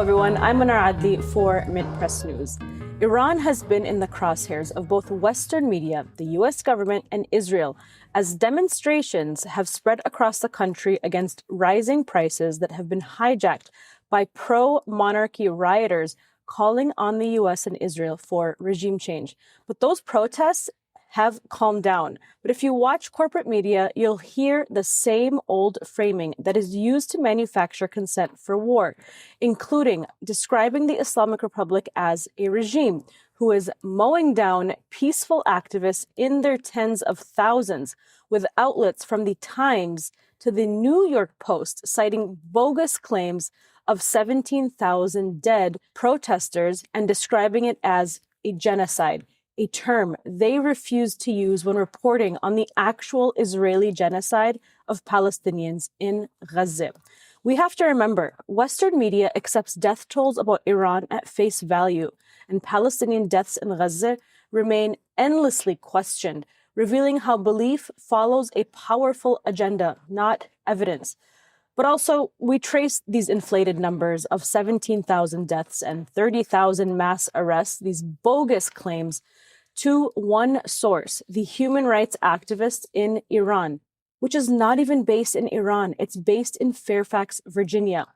everyone. I'm Mnar Adley for Mint Press News. Iran has been in the crosshairs of both Western media, the U.S. government, and Israel as demonstrations have spread across the country against rising prices that have been hijacked by pro-monarchy rioters calling on the U.S. and Israel for regime change. But those protests have calmed down. But if you watch corporate media, you'll hear the same old framing that is used to manufacture consent for war, including describing the Islamic Republic as a regime who is mowing down peaceful activists in their tens of thousands, with outlets from the Times to the New York Post citing bogus claims of 17,000 dead protesters and describing it as a genocide, a term they refused to use when reporting on the actual Israeli genocide of Palestinians in Gaza. We have to remember, Western media accepts death tolls about Iran at face value, and Palestinian deaths in Gaza remain endlessly questioned, revealing how belief follows a powerful agenda, not evidence. But also, we trace these inflated numbers of 17,000 deaths and 30,000 mass arrests, these bogus claims, to one source, the human rights activists in Iran, which is not even based in Iran. It's based in Fairfax, Virginia,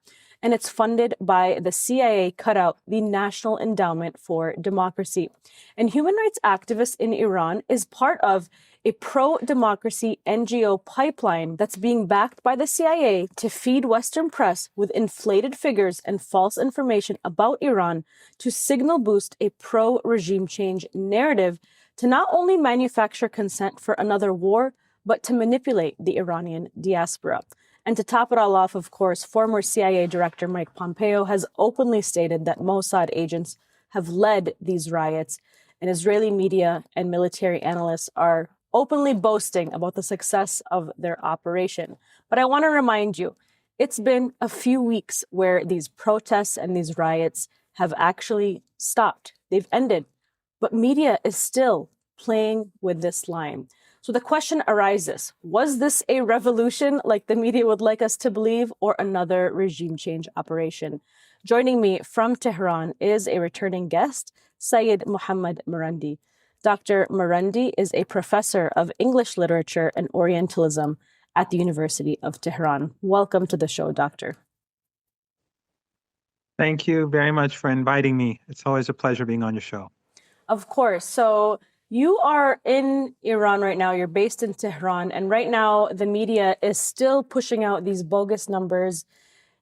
and it's funded by the CIA cutout, the National Endowment for Democracy. And human rights activists in Iran is part of a pro-democracy NGO pipeline that's being backed by the CIA to feed Western press with inflated figures and false information about Iran to signal boost a pro-regime change narrative to not only manufacture consent for another war, but to manipulate the Iranian diaspora. And to top it all off, of course, former CIA Director Mike Pompeo has openly stated that Mossad agents have led these riots, and Israeli media and military analysts are openly boasting about the success of their operation. But I want to remind you, it's been a few weeks where these protests and these riots have actually stopped. They've ended. But media is still playing with this line. So the question arises, was this a revolution like the media would like us to believe, or another regime change operation? Joining me from Tehran is a returning guest, Seyed Mohammad Marandi. Dr. Marandi is a professor of English literature and Orientalism at the University of Tehran. Welcome to the show, Doctor. Thank you very much for inviting me. It's always a pleasure being on your show. Of course. So you are in Iran right now. You're based in Tehran. And right now, the media is still pushing out these bogus numbers.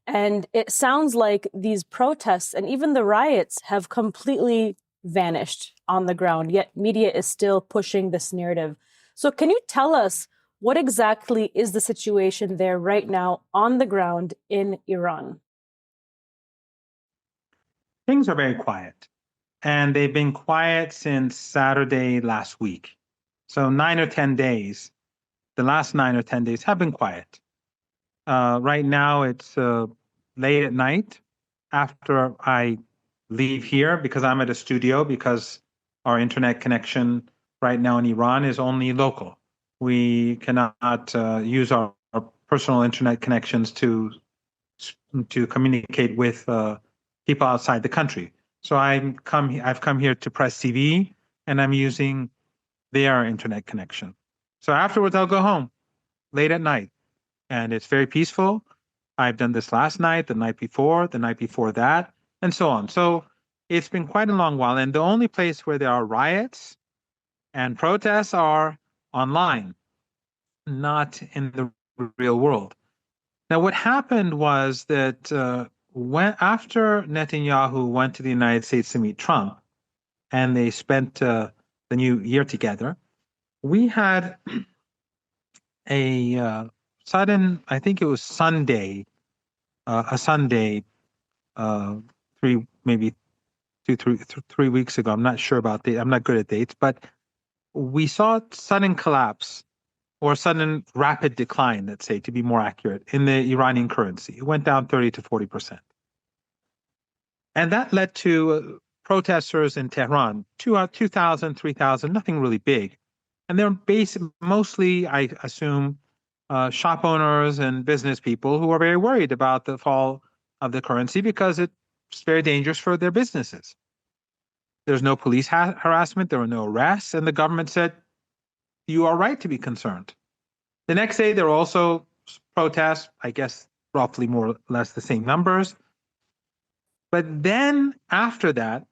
And it sounds like these protests and even the riots have completely vanished on the ground, yet media is still pushing this narrative. So can you tell us what exactly is the situation there right now on the ground in Iran? Things are very quiet, and they've been quiet since Saturday last week. So 9 or 10 days, the last 9 or 10 days have been quiet. Right now it's late at night after I leave here because I'm at a studio, because our internet connection right now in Iran is only local. We cannot use our personal internet connections to communicate with people outside the country. So I've come here to Press TV, and I'm using their internet connection. So afterwards, I'll go home late at night, and it's very peaceful. I've done this last night, the night before that, and so on. So it's been quite a long while, and the only place where there are riots and protests are online, not in the real world. Now, what happened was that after Netanyahu went to the United States to meet Trump, and they spent the new year together, we had a sudden, I think it was Sunday, maybe 3 weeks ago. I'm not sure about the. I'm not good at dates, but we saw sudden collapse or sudden rapid decline, let's say, to be more accurate, in the Iranian currency. It went down 30 to 40%. And that led to protesters in Tehran, 2,000, 3,000, nothing really big. And they're mostly, I assume, shop owners and business people who are very worried about the fall of the currency because it it's very dangerous for their businesses. There's no police harassment. There were no arrests. And the government said, you are right to be concerned. The next day, there were also protests, I guess roughly more or less the same numbers. But then after that,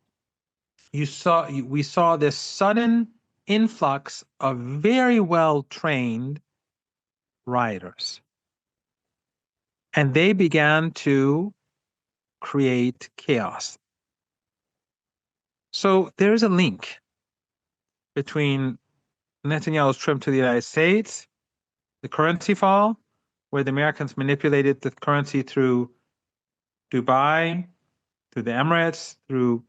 we saw this sudden influx of very well-trained rioters. And they began to create chaos. So there's a link between Netanyahu's trip to the United States, the currency fall, where the Americans manipulated the currency through Dubai, through the Emirates, through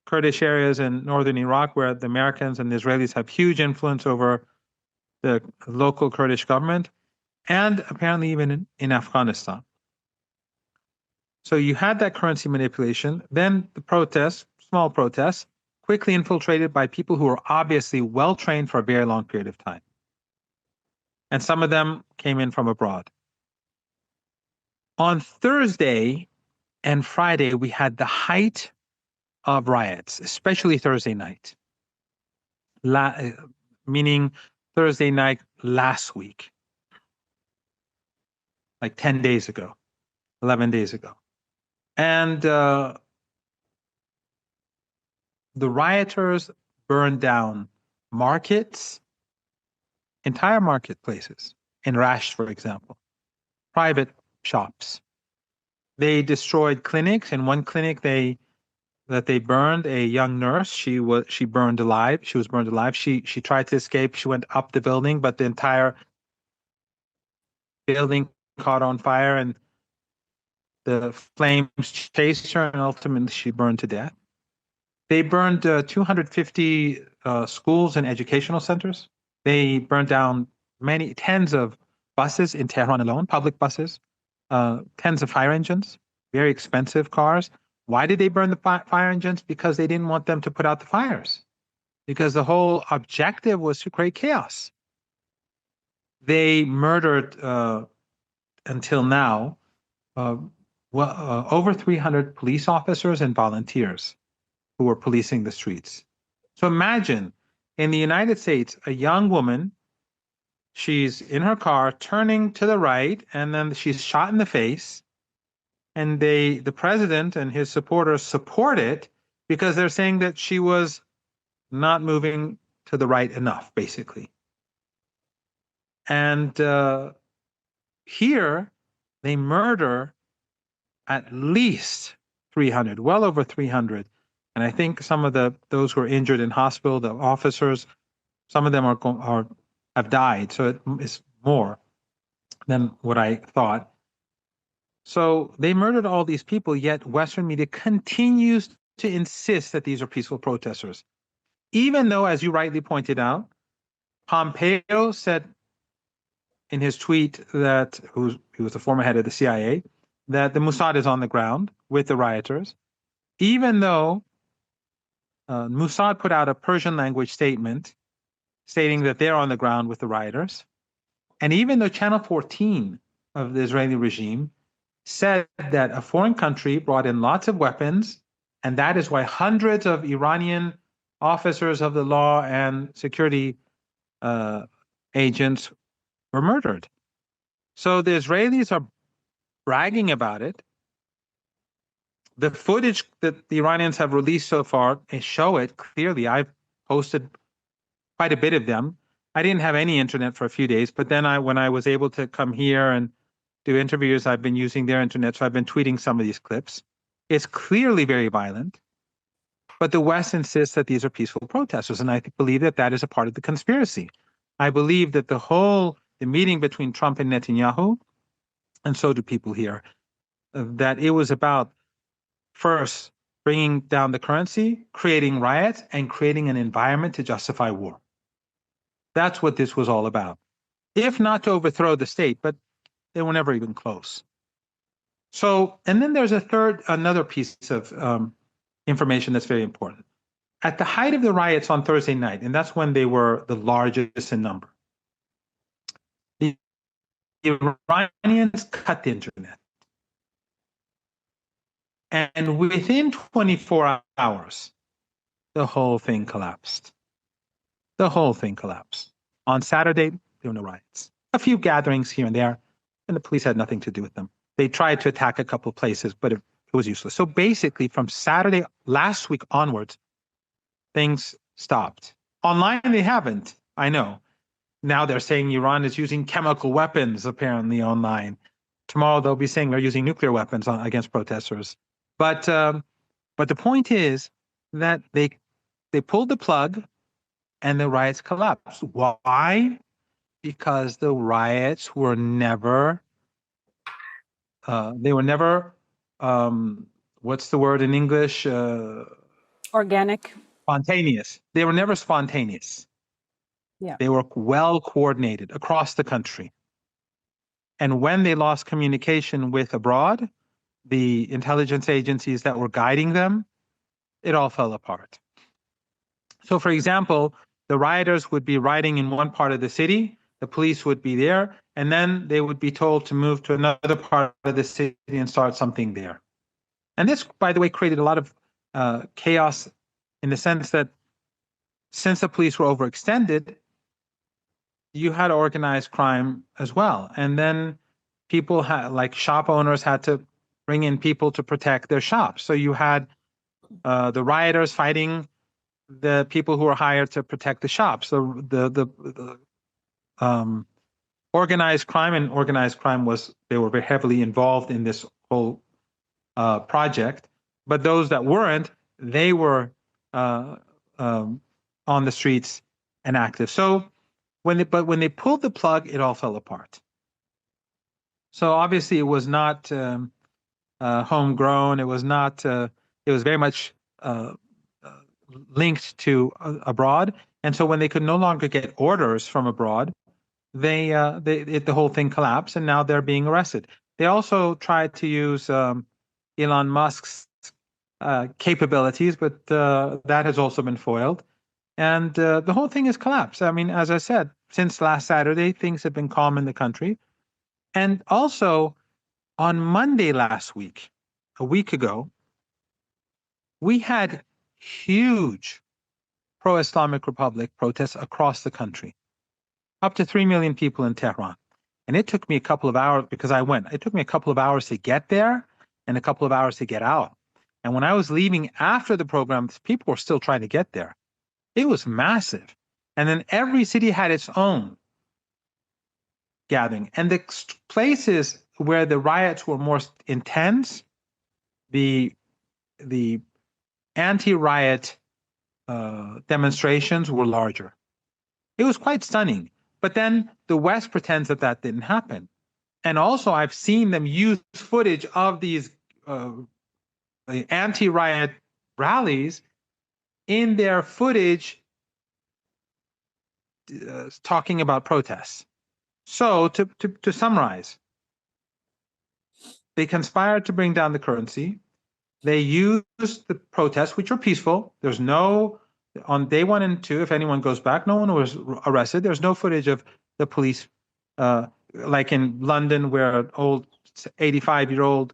Kurdish areas in northern Iraq, where the Americans and the Israelis have huge influence over the local Kurdish government, and apparently even in Afghanistan. So you had that currency manipulation, then the protests, small protests, quickly infiltrated by people who were obviously well-trained for a very long period of time. And some of them came in from abroad. On Thursday and Friday, we had the height of riots, especially Thursday night, meaning Thursday night last week, like 10 days ago, 11 days ago. And the rioters burned down markets, entire marketplaces, in Rash, for example, private shops. They destroyed clinics. In one clinic, they burned a young nurse. She was burned alive. She was burned alive. She tried to escape. She went up the building, but the entire building caught on fire, and the flames chased her, and ultimately she burned to death. They burned 250 schools and educational centers. They burned down tens of buses in Tehran alone, public buses, tens of fire engines, very expensive cars. Why did they burn the fire engines? Because they didn't want them to put out the fires. Because the whole objective was to create chaos. They murdered, until now, over 300 police officers and volunteers who were policing the streets. So imagine, in the United States, a young woman, she's in her car turning to the right, and then she's shot in the face. And the president and his supporters support it because they're saying that she was not moving to the right enough, basically. And here, they murder at least 300, well over 300. And I think some of those who are injured in hospital, the officers, some of them have died. So it's more than what I thought. So they murdered all these people, yet Western media continues to insist that these are peaceful protesters. Even though, as you rightly pointed out, Pompeo said in his tweet that, he was the former head of the CIA, that the Mossad is on the ground with the rioters. Even though Mossad put out a Persian language statement stating that they're on the ground with the rioters. And even though Channel 14 of the Israeli regime said that a foreign country brought in lots of weapons, and that is why hundreds of Iranian officers of the law and security agents were murdered. So the Israelis are bragging about it. The footage that the Iranians have released so far show it clearly. I've posted quite a bit of them. I didn't have any internet for a few days, but then when I was able to come here and do interviews, I've been using their internet, so I've been tweeting some of these clips. It's clearly very violent, but the West insists that these are peaceful protesters, and I believe that that is a part of the conspiracy. I believe that the meeting between Trump and Netanyahu, and so do people here, that it was about first bringing down the currency, creating riots, and creating an environment to justify war. That's what this was all about. If not to overthrow the state, but they were never even close. So, and then there's another piece of information that's very important. At the height of the riots on Thursday night, and that's when they were the largest in number, the Iranians cut the internet. And within 24 hours, the whole thing collapsed. The whole thing collapsed. On Saturday, there were no riots. A few gatherings here and there, and the police had nothing to do with them. They tried to attack a couple of places, but it was useless. So basically, from Saturday last week onwards, things stopped. Online, they haven't. I know. Now they're saying Iran is using chemical weapons, apparently, online. Tomorrow they'll be saying they're using nuclear weapons against protesters. But the point is that they pulled the plug and the riots collapsed. Why? Because the riots were never what's the word in English? Organic. Spontaneous. They were never spontaneous. Yeah. They were well coordinated across the country. And when they lost communication with abroad, the intelligence agencies that were guiding them, it all fell apart. So, for example, the rioters would be rioting in one part of the city, the police would be there, and then they would be told to move to another part of the city and start something there. And this, by the way, created a lot of chaos in the sense that since the police were overextended, you had organized crime as well. And then people had, like shop owners had to bring in people to protect their shops. So you had the rioters fighting the people who were hired to protect the shops. So the organized crime, and organized crime they were very heavily involved in this whole project. But those that weren't, they were on the streets and active. So when they pulled the plug, it all fell apart. So obviously it was not homegrown. It was not. It was very much linked to abroad. And so when they could no longer get orders from abroad, the whole thing collapsed, and now they're being arrested. They also tried to use Elon Musk's capabilities, but that has also been foiled. And the whole thing has collapsed. I mean, as I said, since last Saturday, things have been calm in the country. And also, on Monday last week, a week ago, we had huge pro-Islamic Republic protests across the country, up to 3 million people in Tehran. And it took me a couple of hours, because I went, it took me a couple of hours to get there and a couple of hours to get out. And when I was leaving after the program, people were still trying to get there. It was massive. And then every city had its own gathering. And the places where the riots were more intense, the anti-riot demonstrations were larger. It was quite stunning. But then the West pretends that that didn't happen. And also, I've seen them use footage of these anti-riot rallies in their footage talking about protests. So to summarize, they conspired to bring down the currency. They used the protests, which were peaceful. There's no, on day 1 and 2, if anyone goes back, no one was arrested. There's no footage of the police, like in London, where an old 85-year-old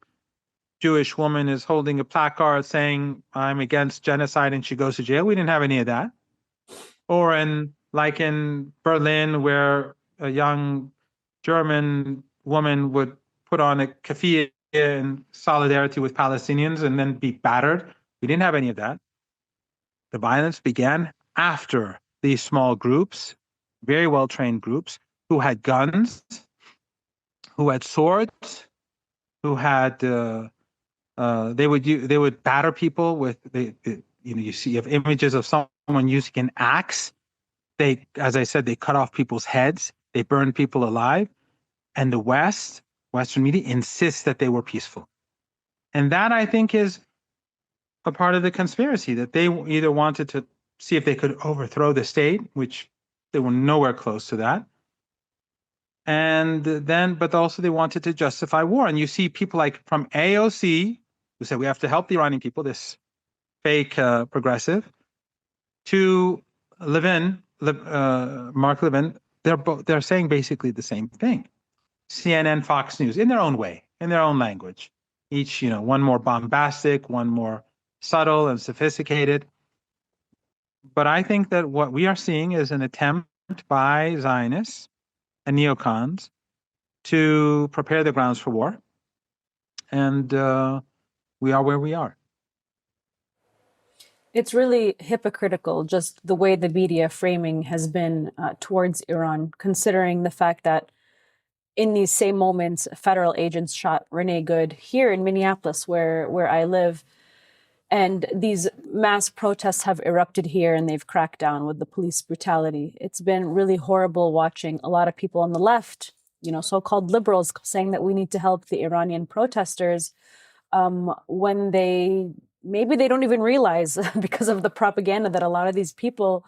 Jewish woman is holding a placard saying, "I'm against genocide," and she goes to jail. We didn't have any of that. Or like in Berlin, where a young German woman would put on a keffiyeh in solidarity with Palestinians and then be battered. We didn't have any of that. The violence began after these small groups, very well-trained groups, who had guns, who had swords, who had they would batter people with you have images of someone using an axe. They, as I said, they cut off people's heads. They burned people alive. And the Western media insists that they were peaceful. And that, I think, is a part of the conspiracy, that they either wanted to see if they could overthrow the state, which they were nowhere close to that. And then, but also they wanted to justify war. And you see people like from AOC, who said we have to help the Iranian people, this fake progressive, to Mark Levin, they're saying basically the same thing. CNN, Fox News, in their own way, in their own language. each, one more bombastic, one more subtle and sophisticated. But I think that what we are seeing is an attempt by Zionists and neocons to prepare the grounds for war. And we are where we are. It's really hypocritical, just the way the media framing has been towards Iran, considering the fact that in these same moments, federal agents shot Renee Good here in Minneapolis, where I live. And these mass protests have erupted here and they've cracked down with the police brutality. It's been really horrible watching a lot of people on the left, so-called liberals, saying that we need to help the Iranian protesters when maybe they don't even realize because of the propaganda that a lot of these people,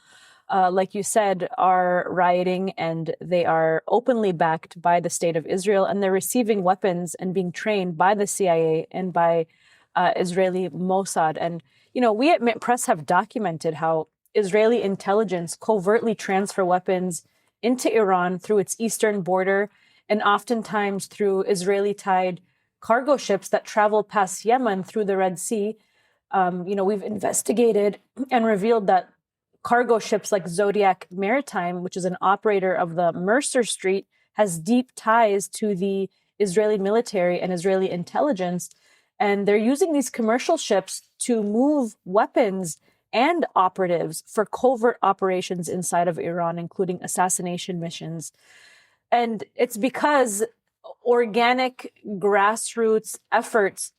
like you said, are rioting, and they are openly backed by the state of Israel, and they're receiving weapons and being trained by the CIA and by Israeli Mossad. And, we at Mint Press have documented how Israeli intelligence covertly transfer weapons into Iran through its eastern border, and oftentimes through Israeli-tied cargo ships that travel past Yemen through the Red Sea. We've investigated and revealed that cargo ships like Zodiac Maritime, which is an operator of the Mercer Street, has deep ties to the Israeli military and Israeli intelligence. And they're using these commercial ships to move weapons and operatives for covert operations inside of Iran, including assassination missions. And it's because organic grassroots efforts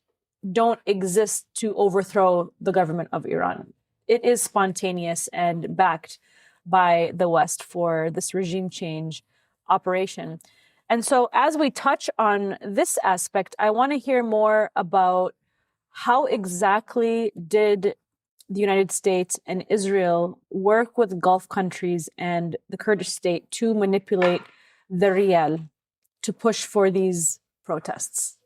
don't exist to overthrow the government of Iran. It is spontaneous and backed by the West for this regime change operation. And so as we touch on this aspect, I want to hear more about how exactly did the United States and Israel work with Gulf countries and the Kurdish state to manipulate the rial to push for these protests?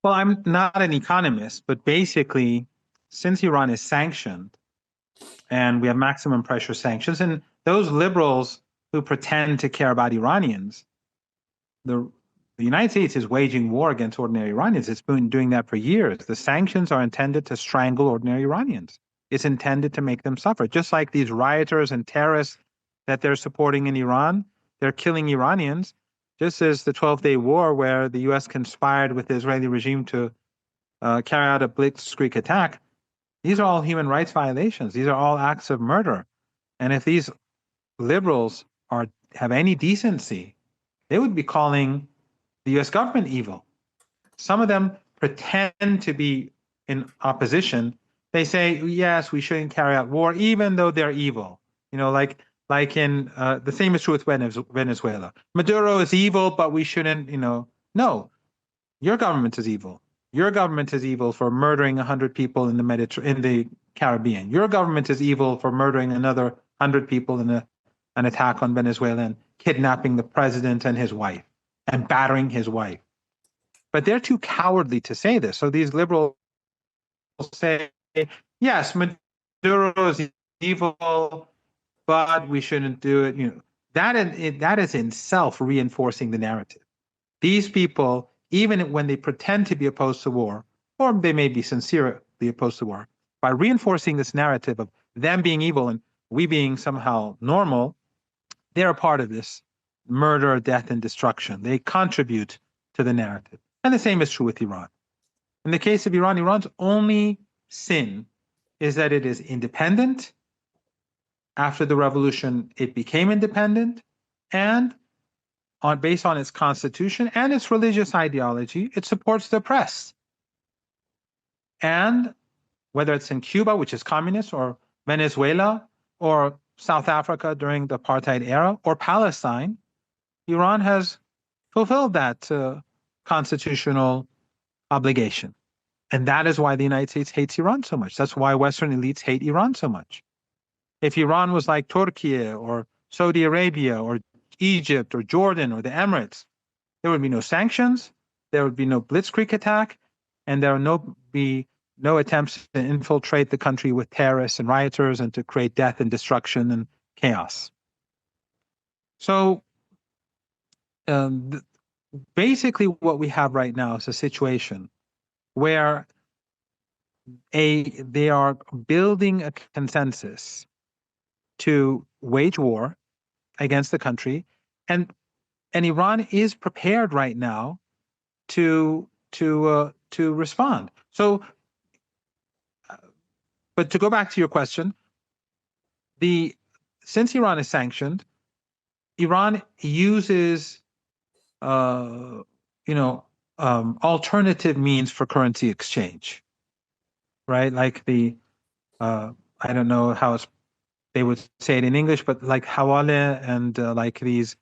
Well, I'm not an economist, but basically, since Iran is sanctioned and we have maximum pressure sanctions, and those liberals who pretend to care about Iranians, the United States is waging war against ordinary Iranians. It's been doing that for years. The sanctions are intended to strangle ordinary Iranians. It's intended to make them suffer. Just like these rioters and terrorists that they're supporting in Iran, they're killing Iranians, just as the 12-day war where the U.S. conspired with the Israeli regime to carry out a blitzkrieg attack. These are all human rights violations. These are all acts of murder. And if these liberals have any decency, they would be calling the U.S. government evil. Some of them pretend to be in opposition. They say, yes, we shouldn't carry out war, even though they're evil. Like in the same is true with Venezuela. Maduro is evil, but we shouldn't, no, your government is evil. Your government is evil for murdering 100 people in the Caribbean. Your government is evil for murdering another 100 people in an attack on Venezuela and kidnapping the president and his wife and battering his wife. But they're too cowardly to say this. So these liberals say, yes, Maduro is evil, but we shouldn't do it. That is in self reinforcing the narrative. These people, even when they pretend to be opposed to war, or they may be sincerely opposed to war, by reinforcing this narrative of them being evil and we being somehow normal, they're a part of this murder, death, and destruction. They contribute to the narrative. And the same is true with Iran. In the case of Iran, Iran's only sin is that it is independent. After the revolution, it became independent, and based on its constitution and its religious ideology, it supports the oppressed. And whether it's in Cuba, which is communist, or Venezuela, or South Africa during the apartheid era, or Palestine, Iran has fulfilled that constitutional obligation. And that is why the United States hates Iran so much. That's why Western elites hate Iran so much. If Iran was like Turkey or Saudi Arabia or Egypt or Jordan or the Emirates, there would be no sanctions, there would be no blitzkrieg attack, and there would be no attempts to infiltrate the country with terrorists and rioters and to create death and destruction and chaos. So basically what we have right now is a situation where they are building a consensus to wage war against the country, and Iran is prepared right now to respond. So, but to go back to your question, since Iran is sanctioned, Iran uses alternative means for currency exchange, right? Like I don't know how they would say it in English, but like hawala and like these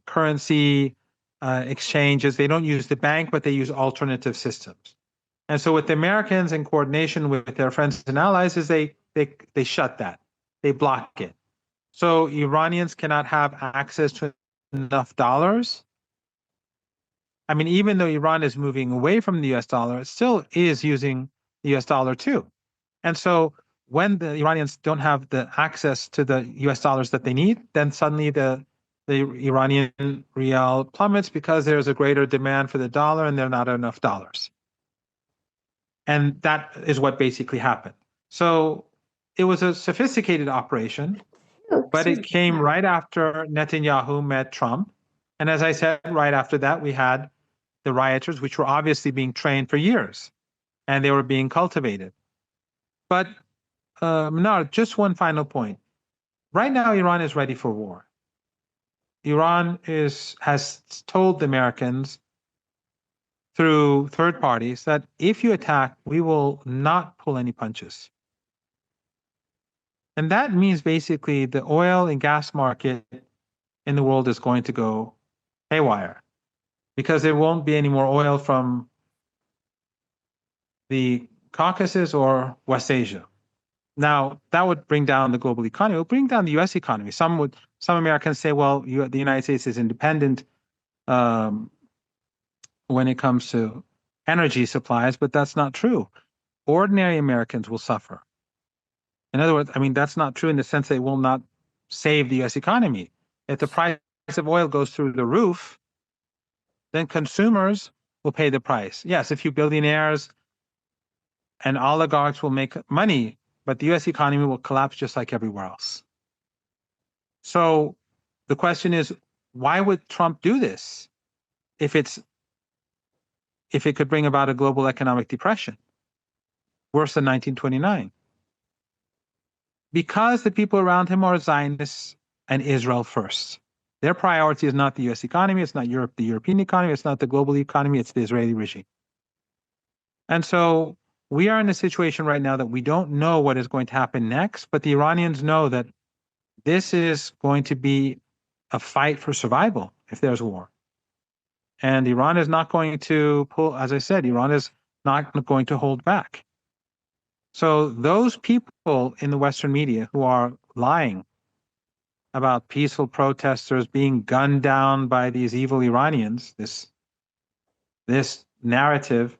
currency exchanges. They don't use the bank, but they use alternative systems. And so, what the Americans, in coordination with their friends and allies, is they shut that, they block it. So Iranians cannot have access to enough dollars. I mean, even though Iran is moving away from the US dollar, it still is using the US dollar too. And so when the Iranians don't have the access to the US dollars that they need, then suddenly the Iranian rial plummets because there's a greater demand for the dollar and there are not enough dollars. And that is what basically happened. So it was a sophisticated operation, but it came right after Netanyahu met Trump. And as I said, right after that, we had the rioters, which were obviously being trained for years, and they were being cultivated. But Mnar, just one final point. Right now, Iran is ready for war. Iran has told the Americans through third parties that if you attack, we will not pull any punches. And that means basically the oil and gas market in the world is going to go haywire because there won't be any more oil from the Caucasus or West Asia. Now, that would bring down the global economy. It would bring down the U.S. economy. Some Americans say, well, the United States is independent when it comes to energy supplies, but that's not true. Ordinary Americans will suffer. In other words, I mean, that's not true in the sense they will not save the U.S. economy. If the price of oil goes through the roof, then consumers will pay the price. Yes, a few billionaires and oligarchs will make money, but the U.S. economy will collapse just like everywhere else. So the question is, why would Trump do this if it could bring about a global economic depression worse than 1929? Because the people around him are Zionists and Israel first. Their priority is not the U.S. economy, it's not Europe, the European economy, it's not the global economy, it's the Israeli regime. And so we are in a situation right now that we don't know what is going to happen next, but the Iranians know that this is going to be a fight for survival if there's war. And Iran is not going to pull, as I said, Iran is not going to hold back. So those people in the Western media who are lying about peaceful protesters being gunned down by these evil Iranians, this narrative,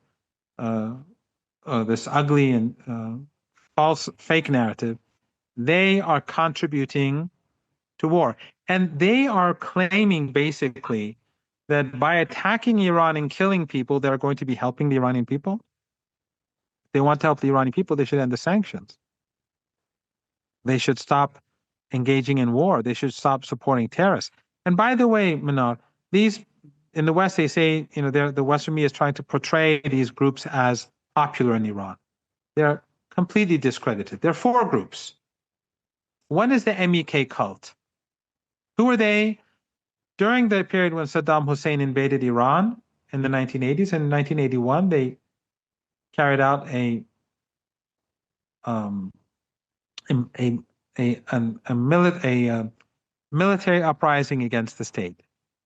this ugly and false, fake narrative, they are contributing to war. And they are claiming basically that by attacking Iran and killing people, they're going to be helping the Iranian people. If they want to help the Iranian people, they should end the sanctions. They should stop engaging in war. They should stop supporting terrorists. And by the way, Mnar, these in the West, they say, the Western media is trying to portray these groups as popular in Iran. They're completely discredited. There are four groups. One is the MEK cult. Who are they? During the period when Saddam Hussein invaded Iran in the 1980s, in 1981, they carried out a military uprising against the state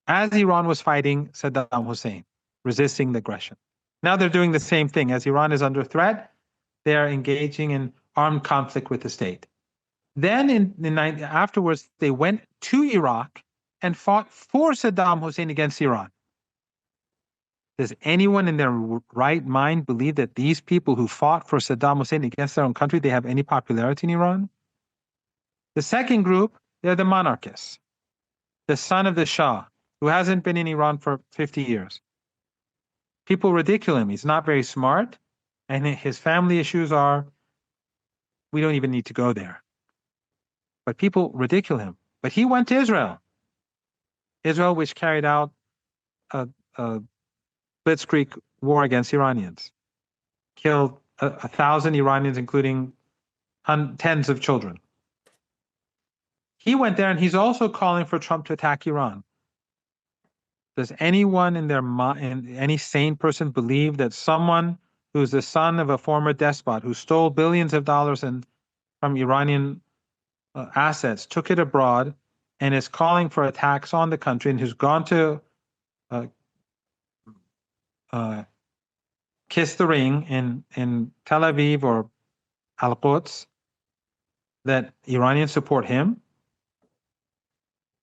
as Iran was fighting Saddam Hussein, resisting the aggression. Now they're doing the same thing. As Iran is under threat, they are engaging in armed conflict with the state. Then afterwards, they went to Iraq and fought for Saddam Hussein against Iran. Does anyone in their right mind believe that these people who fought for Saddam Hussein against their own country, they have any popularity in Iran? The second group, they're the monarchists, the son of the Shah, who hasn't been in Iran for 50 years. People ridicule him. He's not very smart, and his family issues are, we don't even need to go there. But people ridicule him. But he went to Israel. Israel, which carried out a blitzkrieg war against Iranians, killed 1,000 Iranians, including tens of children. He went there, and he's also calling for Trump to attack Iran. Does anyone in their mind, any sane person, believe that someone who's the son of a former despot who stole billions of dollars from Iranian assets, took it abroad, and is calling for attacks on the country, and who's gone to kiss the ring in Tel Aviv or Al-Quds, that Iranians support him?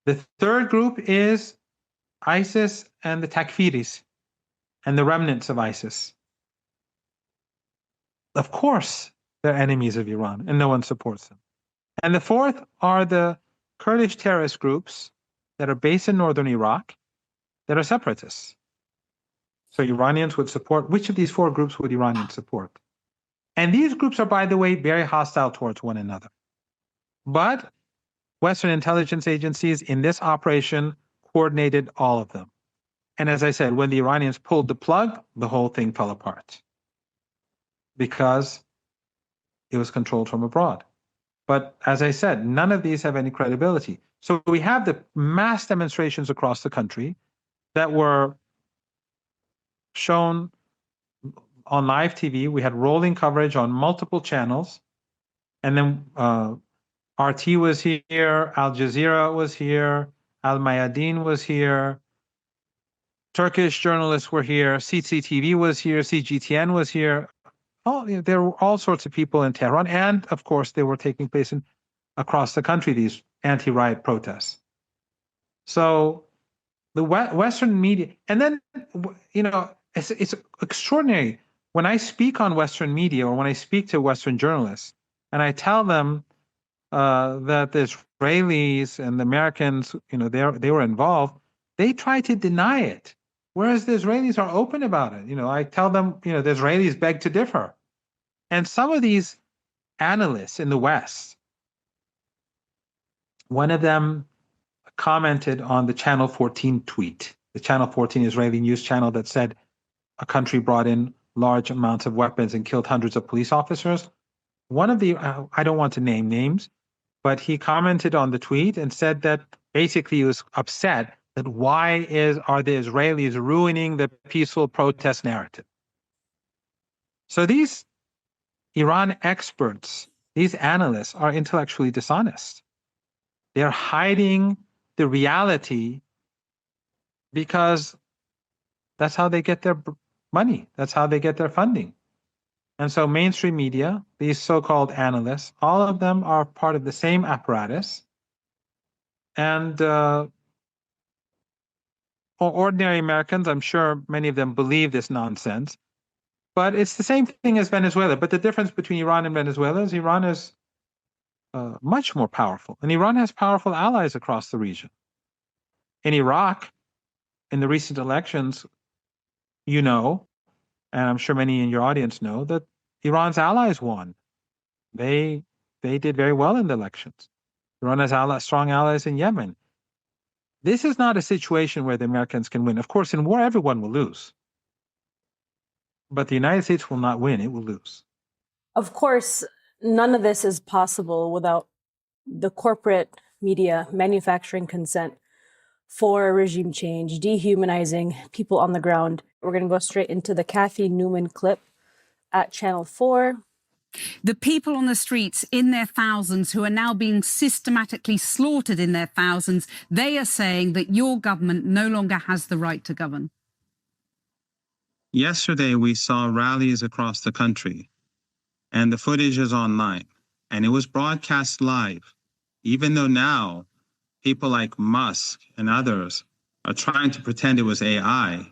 The third group is ISIS and the Takfiris and the remnants of ISIS. Of course, they're enemies of Iran, and no one supports them. And the fourth are the Kurdish terrorist groups that are based in northern Iraq that are separatists. So Iranians would support, which of these four groups would Iranians support? And these groups are, by the way, very hostile towards one another. But Western intelligence agencies in this operation coordinated all of them. And as I said, when the Iranians pulled the plug, the whole thing fell apart because it was controlled from abroad. But as I said, none of these have any credibility. So we have the mass demonstrations across the country that were shown on live TV. We had rolling coverage on multiple channels. And then RT was here, Al Jazeera was here, Al Mayadeen was here, Turkish journalists were here, CCTV was here, CGTN was here. There were all sorts of people in Tehran, and of course they were taking place across the country, these anti-riot protests. So the Western media, and then, it's extraordinary. When I speak on Western media or when I speak to Western journalists and I tell them that the Israelis and the Americans, they were involved, they try to deny it. Whereas the Israelis are open about it. I tell them, the Israelis beg to differ. And some of these analysts in the West, one of them commented on the Channel 14 tweet, the Channel 14 Israeli news channel that said a country brought in large amounts of weapons and killed hundreds of police officers. One of the, I don't want to name names, but he commented on the tweet and said that basically he was upset that why are the Israelis ruining the peaceful protest narrative? So these Iran experts, these analysts are intellectually dishonest. They're hiding the reality because that's how they get their money. That's how they get their funding. And so mainstream media, these so-called analysts, all of them are part of the same apparatus. And ordinary Americans, I'm sure many of them believe this nonsense. But it's the same thing as Venezuela. But the difference between Iran and Venezuela is Iran is much more powerful. And Iran has powerful allies across the region. In Iraq, in the recent elections, and I'm sure many in your audience know, that Iran's allies won. They did very well in the elections. Iran has strong allies in Yemen. This is not a situation where the Americans can win. Of course, in war, everyone will lose. But the United States will not win. It will lose. Of course, none of this is possible without the corporate media manufacturing consent for regime change, dehumanizing people on the ground. We're going to go straight into the Kathy Newman clip at Channel 4. The people on the streets in their thousands who are now being systematically slaughtered in their thousands, they are saying that your government no longer has the right to govern. Yesterday, we saw rallies across the country, and the footage is online, and it was broadcast live, even though now people like Musk and others are trying to pretend it was AI.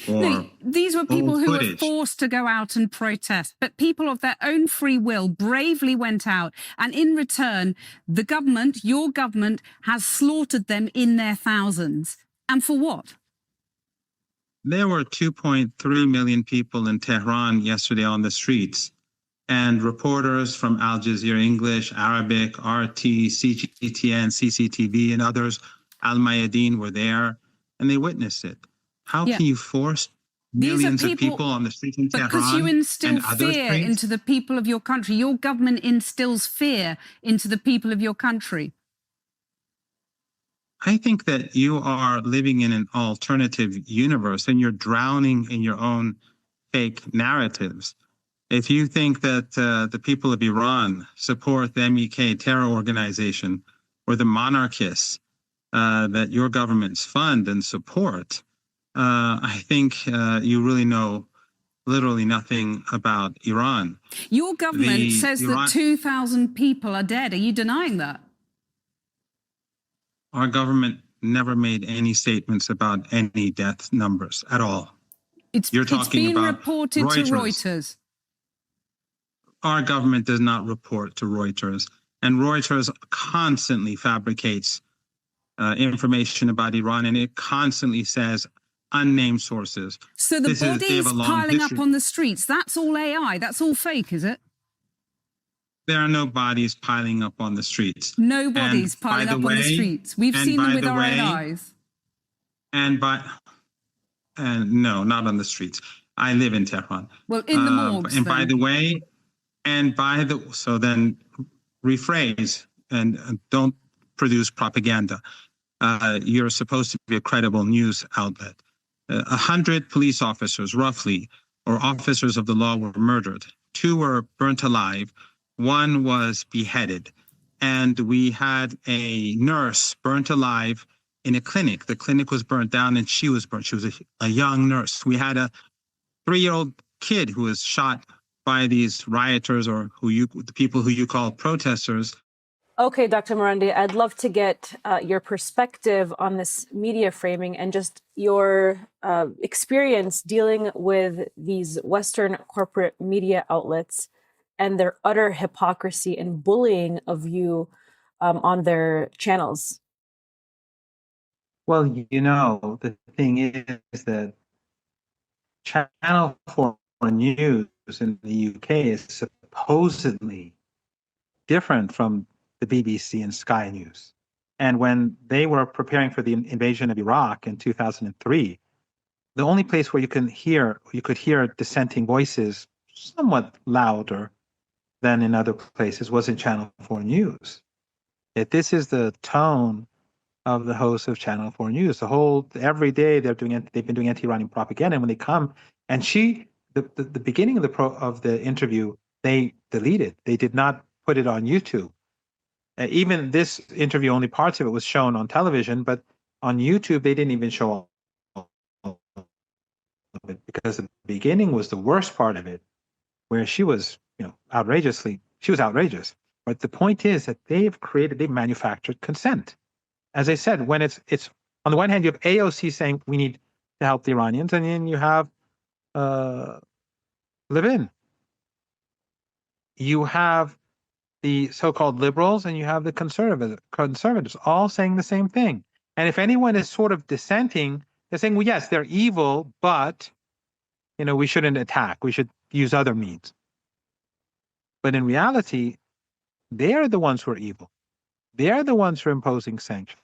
No, these were people who footage. were forced to go out and protest, but people of their own free will bravely went out. And in return, the government, your government, has slaughtered them in their thousands. And for what? There were 2.3 million people in Tehran yesterday on the streets, and reporters from Al Jazeera English, Arabic, RT, CGTN, CCTV, and others, Al Mayadeen, were there, and they witnessed it. How Yeah. can you force These are millions of people on the streets in because you Tehran instill and other fear streets? into the people of your country. Your government instills fear into the people of your country. I think that you are living in an alternative universe and you're drowning in your own fake narratives. If you think that the people of Iran support the MEK terror organization or the monarchists that your governments fund and support, I think you really know literally nothing about Iran. Your government says Iran, that 2,000 people are dead. Are you denying that? our government never made any statements about any death numbers at all. You're talking been about reported to Reuters. Our government does not report to Reuters, and Reuters constantly fabricates information about Iran, and it constantly says unnamed sources. So the bodies piling up on the streets, that's all AI, that's all fake, is it? There are no bodies piling up on the streets. No bodies piling up on the streets. We've seen them with our own eyes. And no, not on the streets. I live in Tehran. Well, in the morgues. And by the way, so then rephrase and don't produce propaganda. You're supposed to be a credible news outlet. 100 police officers, roughly, or officers of the law were murdered. 2 were burnt alive. 1 was beheaded. And we had a nurse burnt alive in a clinic. The clinic was burnt down and she was burnt. She was a young nurse. We had a 3-year-old kid who was shot by these rioters, or the people who you call protesters. Okay, Dr. Marandi, I'd love to get your perspective on this media framing and just your experience dealing with these Western corporate media outlets and their utter hypocrisy and bullying of you on their channels. Well, the thing is that Channel 4 News in the UK is supposedly different from the BBC and Sky News. And when they were preparing for the invasion of Iraq in 2003, the only place where you could hear dissenting voices somewhat louder than in other places was in Channel 4 News. This is the tone of the hosts of Channel 4 News. Every day they've been doing anti-Iranian propaganda, and when they come, and the beginning of the interview, they deleted. They did not put it on YouTube. Even this interview, only parts of it was shown on television, but on YouTube they didn't even show all of it, because the beginning was the worst part of it, where she was, outrageous. But the point is that they've manufactured consent. As I said, when it's on the one hand, you have AOC saying we need to help the Iranians, and then you have Levin. You have the so-called liberals, and you have the conservatives, all saying the same thing. And if anyone is sort of dissenting, they're saying, well, yes, they're evil, but we shouldn't attack. We should use other means. But in reality, they're the ones who are evil. They're the ones who are imposing sanctions.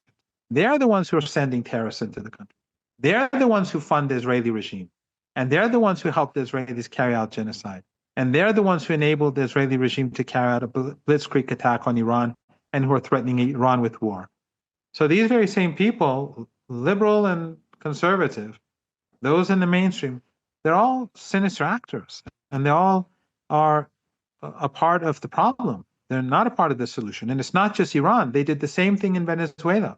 They're the ones who are sending terrorists into the country. They're the ones who fund the Israeli regime. And they're the ones who help the Israelis carry out genocide. And they're the ones who enabled the Israeli regime to carry out a blitzkrieg attack on Iran, and who are threatening Iran with war. So these very same people, liberal and conservative, those in the mainstream, they're all sinister actors. And they all are a part of the problem. They're not a part of the solution. And it's not just Iran. They did the same thing in Venezuela.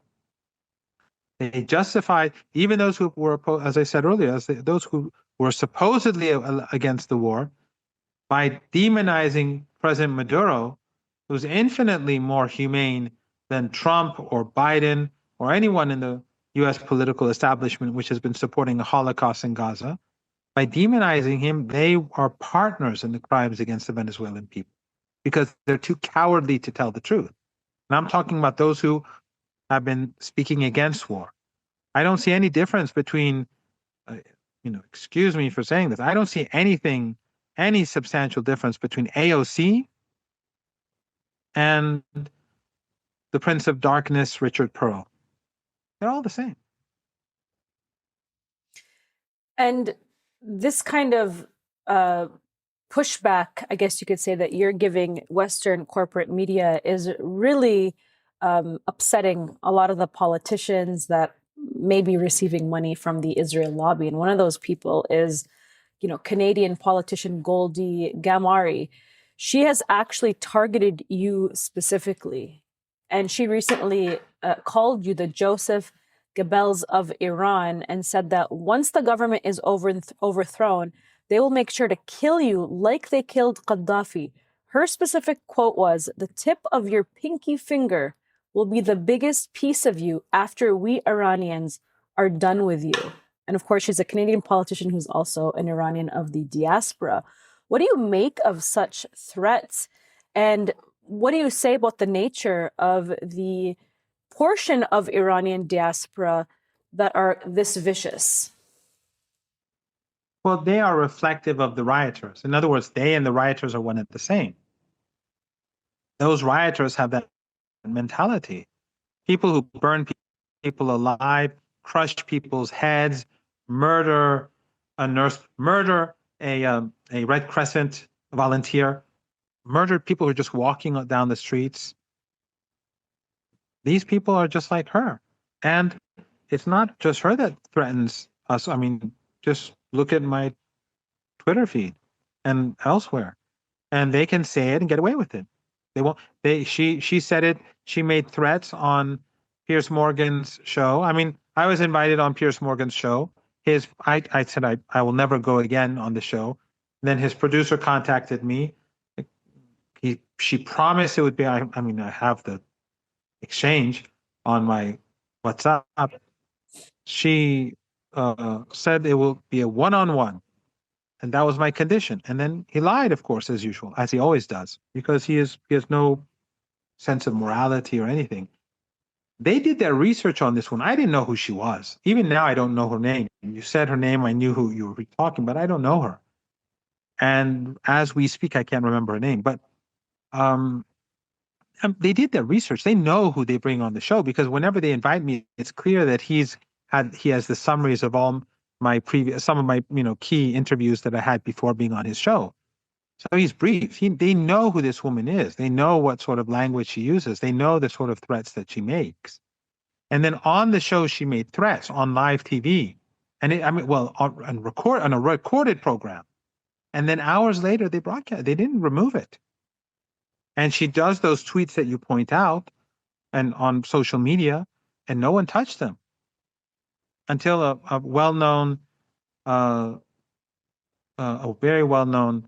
They justified, even those who were, as I said earlier, those who were supposedly against the war, by demonizing President Maduro, who's infinitely more humane than Trump or Biden or anyone in the U.S. political establishment, which has been supporting the Holocaust in Gaza. By demonizing him, they are partners in the crimes against the Venezuelan people, because they're too cowardly to tell the truth. And I'm talking about those who have been speaking against war. I don't see any difference between, excuse me for saying this, I don't see any substantial difference between AOC and the Prince of Darkness, Richard Pearl. They're all the same. And this kind of pushback, I guess you could say, that you're giving Western corporate media is really upsetting a lot of the politicians that may be receiving money from the Israel lobby. And one of those people is, Canadian politician Goldie Gamari. She has actually targeted you specifically. And she recently called you the Joseph Goebbels of Iran and said that once the government is overthrown, they will make sure to kill you like they killed Gaddafi. Her specific quote was, "The tip of your pinky finger will be the biggest piece of you after we Iranians are done with you." And of course, she's a Canadian politician who's also an Iranian of the diaspora. What do you make of such threats? And what do you say about the nature of the portion of Iranian diaspora that are this vicious? Well, they are reflective of the rioters. In other words, they and the rioters are one and the same. Those rioters have that mentality. People who burn people alive, crush people's heads, murder a nurse, murder a Red Crescent volunteer, murder people who are just walking down the streets. These people are just like her. And it's not just her that threatens us. I mean, just look at my Twitter feed and elsewhere. And they can say it and get away with it. They won't. She said it. She made threats on Piers Morgan's show. I mean, I was invited on Piers Morgan's show. I said I will never go again on the show. Then his producer contacted me. She promised it would be. I have the exchange on my WhatsApp. She said it will be a one-on-one, and that was my condition. And then he lied, of course, as usual, as he always does, because he has no sense of morality or anything. They did their research on this one. I didn't know who she was. Even now, I don't know her name. You said her name. I knew who you were talking, but I don't know her. And as we speak, I can't remember her name. But they did their research. They know who they bring on the show, because whenever they invite me, it's clear that he has the summaries of all some of my key interviews that I had before being on his show. So he's brief. They know who this woman is. They know what sort of language she uses. They know the sort of threats that she makes. And then on the show, she made threats on live TV, and on a recorded program. And then hours later, they broadcast. They didn't remove it. And she does those tweets that you point out, and on social media, and no one touched them until a well-known, a very well-known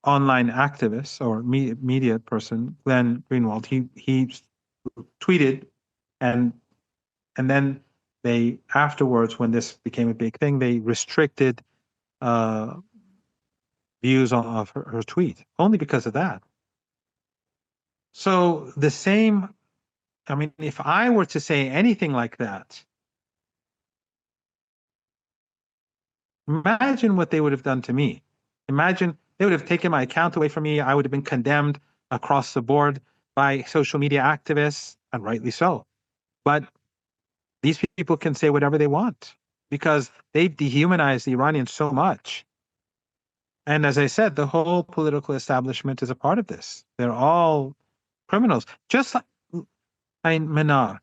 online activist or media person, Glenn Greenwald, he tweeted, and then they afterwards, when this became a big thing, they restricted views of her tweet only because of that. So the same, if I were to say anything like that, imagine what they would have done to me. Imagine they would have taken my account away from me. I would have been condemned across the board by social media activists, and rightly so. But these people can say whatever they want because they've dehumanized the Iranians so much. And as I said, the whole political establishment is a part of this. They're all criminals. Just like Mnar,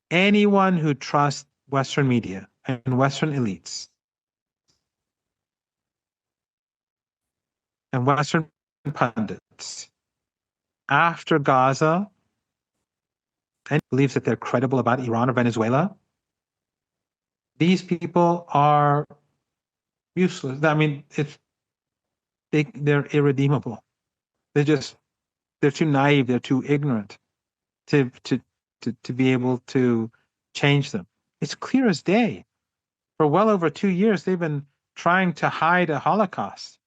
anyone who trusts Western media and Western elites and Western pundits after Gaza and believes that they're credible about Iran or Venezuela, these people are useless. They're irredeemable. They're too naive. They're too ignorant to be able to change them. It's clear as day. For well over 2 years, they've been trying to hide a Holocaust,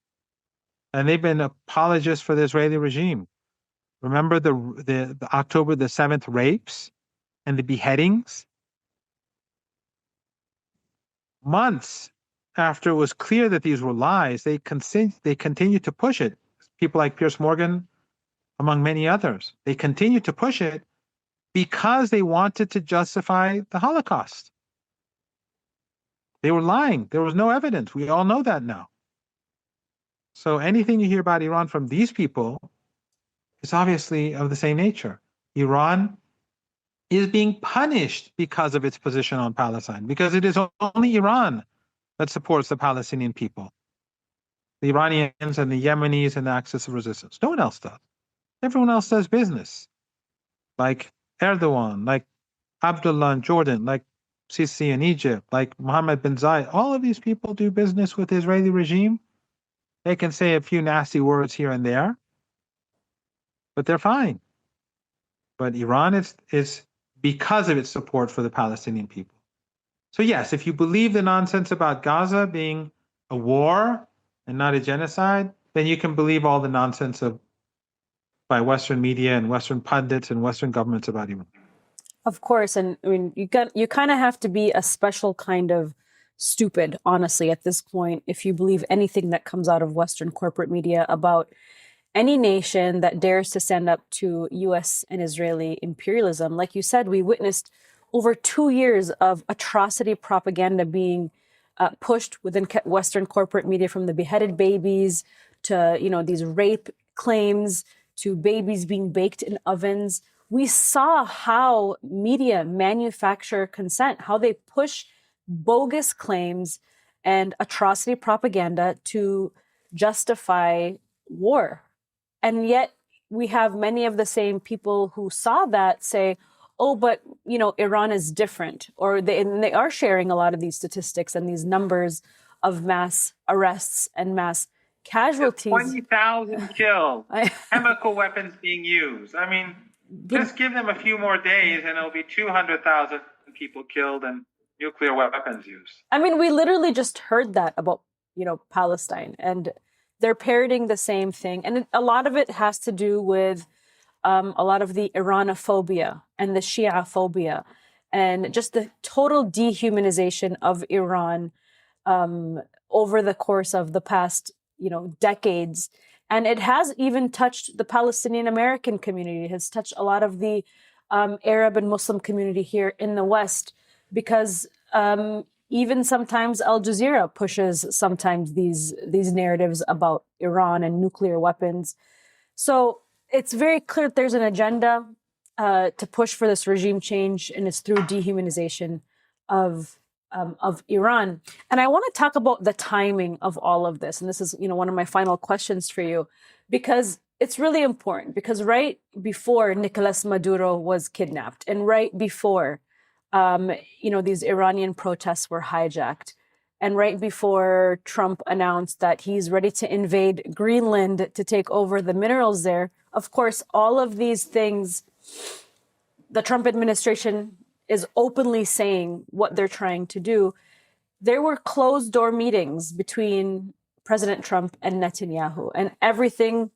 and they've been apologists for the Israeli regime. Remember the October the 7th rapes and the beheadings, months after it was clear that these were lies, they continued to push it. People like Piers Morgan, among many others, they continued to push it because they wanted to justify the Holocaust. They were lying. There was no evidence. We all know that now. So anything you hear about Iran from these people is obviously of the same nature. Iran is being punished because of its position on Palestine, because it is only Iran that supports the Palestinian people. The Iranians and the Yemenis and the Axis of Resistance. No one else does. Everyone else does business. Like Erdogan, like Abdullah in Jordan, like Sisi in Egypt, like Mohammed bin Zayed. All of these people do business with the Israeli regime. They can say a few nasty words here and there, but they're fine. But Iran is because of its support for the Palestinian people. So yes, if you believe the nonsense about Gaza being a war and not a genocide, then you can believe all the nonsense by Western media and Western pundits and Western governments about Iran. Of course, and I mean, you kind of have to be a special kind of stupid, honestly, at this point, if you believe anything that comes out of Western corporate media about any nation that dares to stand up to U.S. and Israeli imperialism. Like you said, we witnessed over 2 years of atrocity propaganda being pushed within Western corporate media, from the beheaded babies to, these rape claims to babies being baked in ovens. We saw how media manufacture consent, how they push bogus claims and atrocity propaganda to justify war. And yet we have many of the same people who saw that say, oh, but, Iran is different. Or they are sharing a lot of these statistics and these numbers of mass arrests and mass casualties. 20,000 killed, chemical weapons being used. I mean, just give them a few more days and it'll be 200,000 people killed and nuclear weapons used. I mean, we literally just heard that about, Palestine, and they're parroting the same thing. And a lot of it has to do with a lot of the Iranophobia and the Shia phobia and just the total dehumanization of Iran over the course of the past, decades. And it has even touched the Palestinian American community. It has touched a lot of the Arab and Muslim community here in the West, because even sometimes Al Jazeera pushes sometimes these narratives about Iran and nuclear weapons. So it's very clear that there's an agenda to push for this regime change, and it's through dehumanization of Iran. And I want to talk about the timing of all of this. And this is, one of my final questions for you, because it's really important, because right before Nicolas Maduro was kidnapped and right before these Iranian protests were hijacked, and right before Trump announced that he's ready to invade Greenland to take over the minerals there, of course, all of these things, the Trump administration is openly saying what they're trying to do. There were closed door meetings between President Trump and Netanyahu, and everything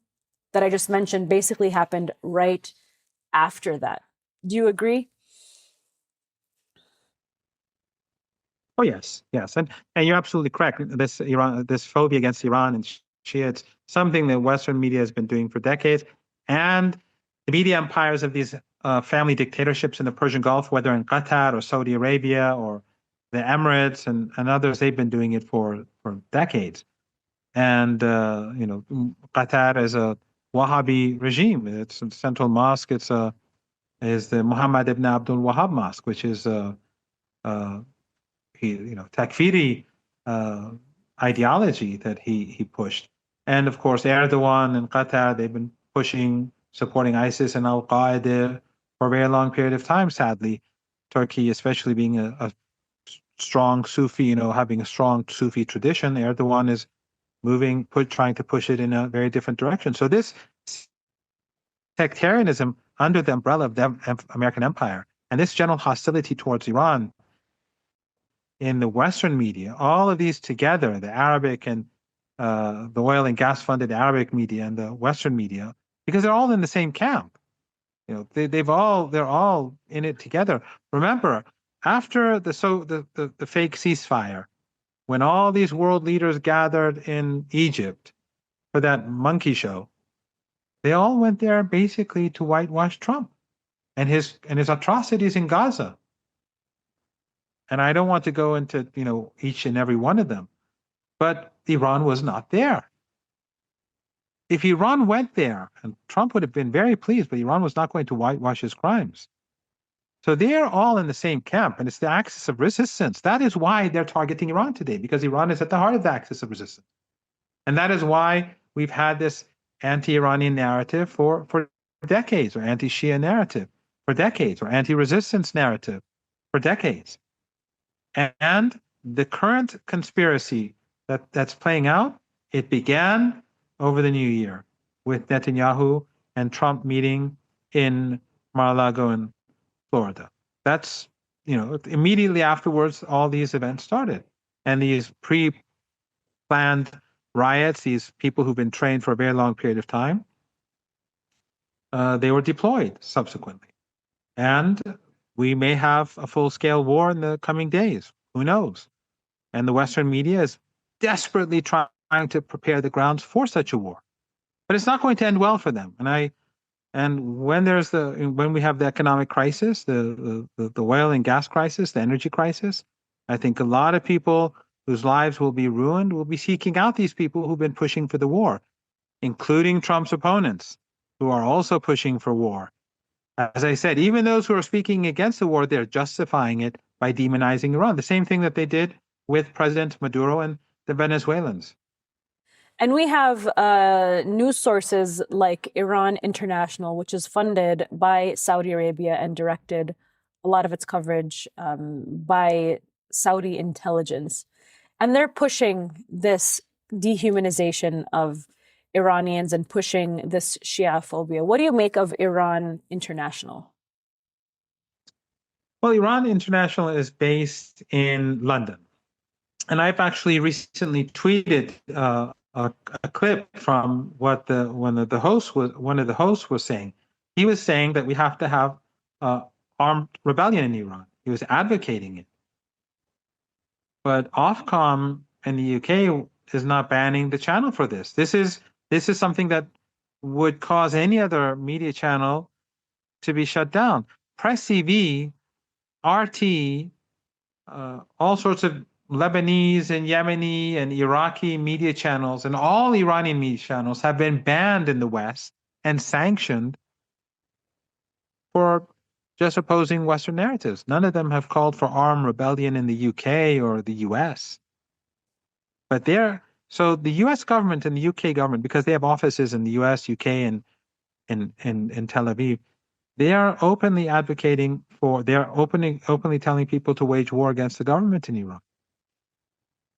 that I just mentioned basically happened right after that. Do you agree? Oh yes, and you're absolutely correct. This phobia against Iran and Shia, it's something that Western media has been doing for decades, and the media empires of these family dictatorships in the Persian Gulf, whether in Qatar or Saudi Arabia or the Emirates and others, they've been doing it for decades. And Qatar is a Wahhabi regime. Its central mosque is the Muhammad ibn Abdul Wahhab Mosque, which is Takfiri ideology that he pushed. And of course, Erdogan and Qatar, they've been supporting ISIS and Al-Qaeda for a very long period of time, sadly. Turkey, especially being a strong Sufi, having a strong Sufi tradition, Erdogan is trying to push it in a very different direction. So this sectarianism under the umbrella of the American empire and this general hostility towards Iran in the Western media, all of these together, the Arabic and the oil and gas funded Arabic media and the Western media, because they're all in the same camp. they're all in it together. Remember, after the fake ceasefire, when all these world leaders gathered in Egypt for that monkey show, they all went there basically to whitewash Trump and his atrocities in Gaza. And I don't want to go into each and every one of them, but Iran was not there. If Iran went there, and Trump would have been very pleased, but Iran was not going to whitewash his crimes. So they're all in the same camp, and it's the axis of resistance. That is why they're targeting Iran today, because Iran is at the heart of the axis of resistance. And that is why we've had this anti-Iranian narrative for decades, or anti-Shia narrative for decades, or anti-resistance narrative for decades. And the current conspiracy that's playing out, it began over the new year with Netanyahu and Trump meeting in Mar-a-Lago in Florida. That's, immediately afterwards, all these events started. And these pre-planned riots, these people who've been trained for a very long period of time, they were deployed subsequently. And we may have a full-scale war in the coming days. Who knows? And the Western media is desperately trying to prepare the grounds for such a war. But it's not going to end well for them. And when we have the economic crisis, the oil and gas crisis, the energy crisis, I think a lot of people whose lives will be ruined will be seeking out these people who've been pushing for the war, including Trump's opponents, who are also pushing for war. As I said, even those who are speaking against the war, they're justifying it by demonizing Iran. The same thing that they did with President Maduro and the Venezuelans. And we have news sources like Iran International, which is funded by Saudi Arabia and directed a lot of its coverage by Saudi intelligence. And they're pushing this dehumanization of Iranians and pushing this Shia phobia. What do you make of Iran International? Well, Iran International is based in London. And I've actually recently tweeted a clip from what one of the hosts was saying. He was saying that we have to have armed rebellion in Iran. He was advocating it. But Ofcom in the UK is not banning the channel for this. This is something that would cause any other media channel to be shut down. Press TV, RT, all sorts of Lebanese and Yemeni and Iraqi media channels and all Iranian media channels have been banned in the West and sanctioned for just opposing Western narratives. None of them have called for armed rebellion in the UK or the US. But so the US government and the UK government, because they have offices in the US, UK, and in Tel Aviv, they are openly advocating they're openly telling people to wage war against the government in Iran.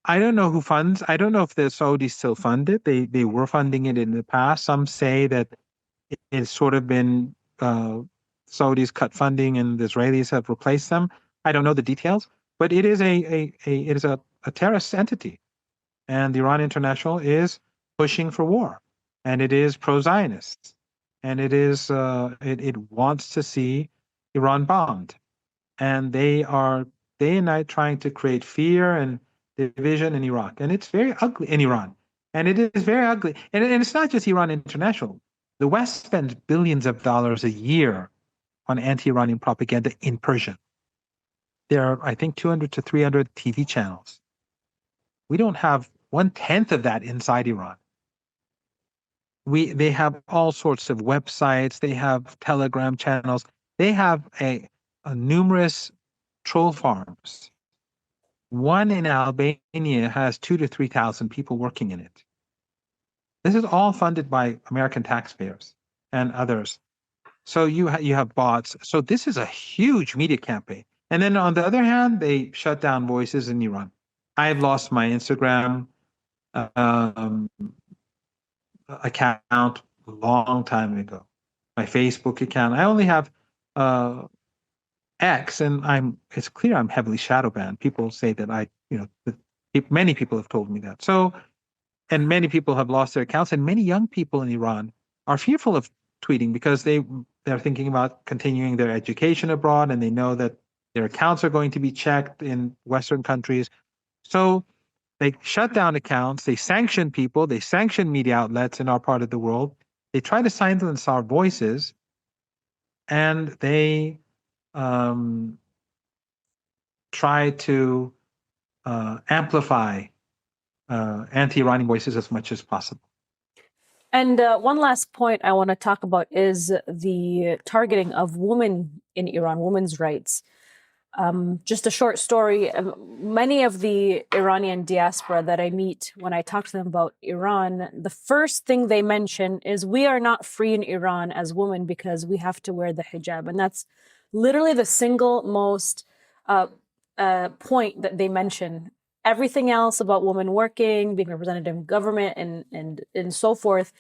I don't know who funds. I don't know if the Saudis still fund it. They were funding it in the past. Some say that it's sort of been Saudis cut funding and the Israelis have replaced them. I don't know the details, but it is a terrorist entity, and the Iran International is pushing for war, and it is pro-Zionist, and it wants to see Iran bombed, and they are day and night trying to create fear and division in Iraq, and it's very ugly in Iran, and it is very ugly, and it's not just Iran International. The West spends billions of dollars a year on anti-Iranian propaganda in Persian. There are, I think, 200 to 300 TV channels. We don't have 1/10 of that inside Iran. They have all sorts of websites. They have Telegram channels. They have a numerous troll farms. One in Albania has 2,000 to 3,000 people working in it. This is all funded by American taxpayers and others. So you have bots. So this is a huge media campaign. And then on the other hand, they shut down voices in Iran. I've lost my Instagram account a long time ago. My Facebook account. I only have X, and it's clear I'm heavily shadow banned. People say that many people have told me that. So, and many people have lost their accounts, and many young people in Iran are fearful of tweeting because they they're thinking about continuing their education abroad, and they know that their accounts are going to be checked in Western countries. So they shut down accounts, they sanction people, they sanction media outlets in our part of the world. They try to silence our voices, and they try to amplify anti-Iranian voices as much as possible. And one last point I want to talk about is the targeting of women in Iran, women's rights. Just a short story. Many of the Iranian diaspora that I meet when I talk to them about Iran, the first thing they mention is we are not free in Iran as women because we have to wear the hijab. And that's literally the single most point that they mention. Everything else about women working, being represented in government and so forth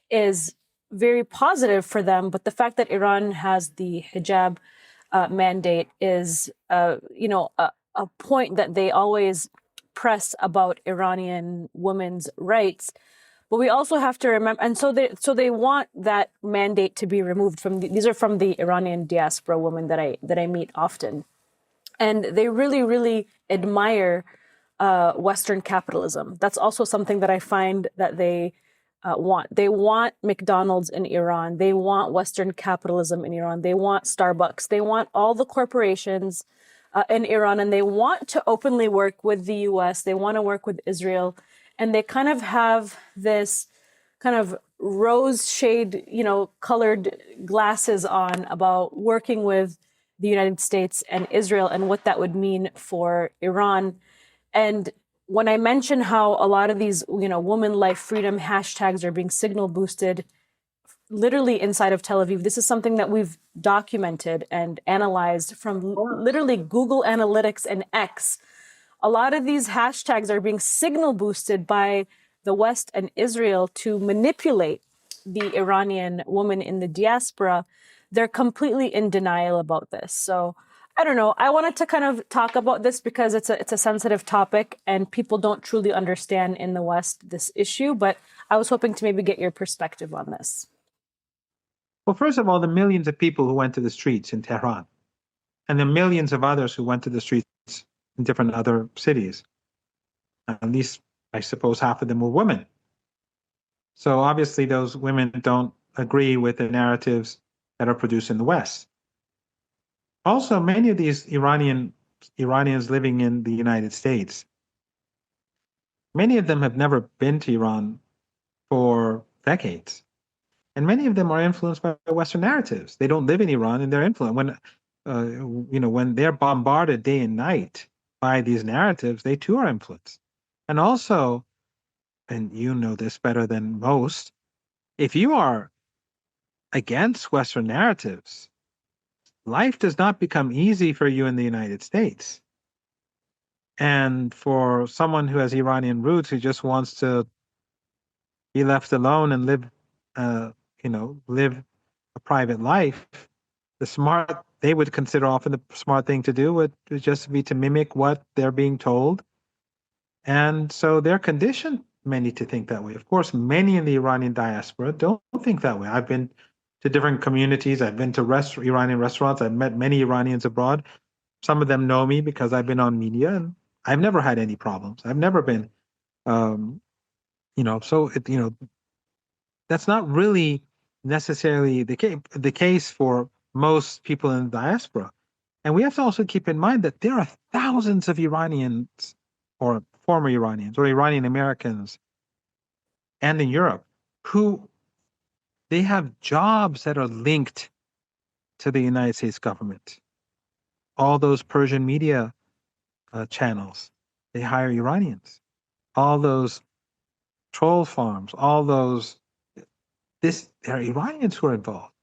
is very positive for them. But the fact that Iran has the hijab mandate is, a point that they always press about Iranian women's rights. But we also have to remember, and so they want that mandate to be removed from these are from the Iranian diaspora women that I meet often, and they really, really admire Western capitalism. That's also something that I find that they want. They want McDonald's in Iran. They want Western capitalism in Iran. They want Starbucks. They want all the corporations in Iran, and they want to openly work with the US. They want to work with Israel. And they kind of have this kind of rose shade, colored glasses on about working with the United States and Israel and what that would mean for Iran. And when I mention how a lot of these, woman life freedom hashtags are being signal boosted literally inside of Tel Aviv, this is something that we've documented and analyzed from literally Google Analytics and X. A lot of these hashtags are being signal boosted by the West and Israel to manipulate the Iranian woman in the diaspora. They're completely in denial about this. So I don't know. I wanted to kind of talk about this because it's a sensitive topic and people don't truly understand in the West this issue. But I was hoping to maybe get your perspective on this. Well, first of all, the millions of people who went to the streets in Tehran and the millions of others who went to the streets in different other cities, at least I suppose half of them were women. So obviously those women don't agree with the narratives that are produced in the West. Also, many of these Iranians living in the United States, many of them have never been to Iran for decades. And many of them are influenced by Western narratives. They don't live in Iran, and they're influenced. When they're bombarded day and night by these narratives, they too are influenced. And also, and you know this better than most, if you are against Western narratives, life does not become easy for you in the United States. And for someone who has Iranian roots, who just wants to be left alone and live a private life, they would consider often the smart thing to do would just be to mimic what they're being told. And so they're conditioned, many, to think that way. Of course, many in the Iranian diaspora don't think that way. I've been to different communities. I've been to Iranian restaurants. I've met many Iranians abroad. Some of them know me because I've been on media, and I've never had any problems. I've never been, that's not really necessarily the case for most people in the diaspora. And we have to also keep in mind that there are thousands of Iranians or former Iranians or Iranian Americans and in Europe who they have jobs that are linked to the United States government. All those Persian media channels, they hire Iranians. All those troll farms, all those, there are Iranians who are involved.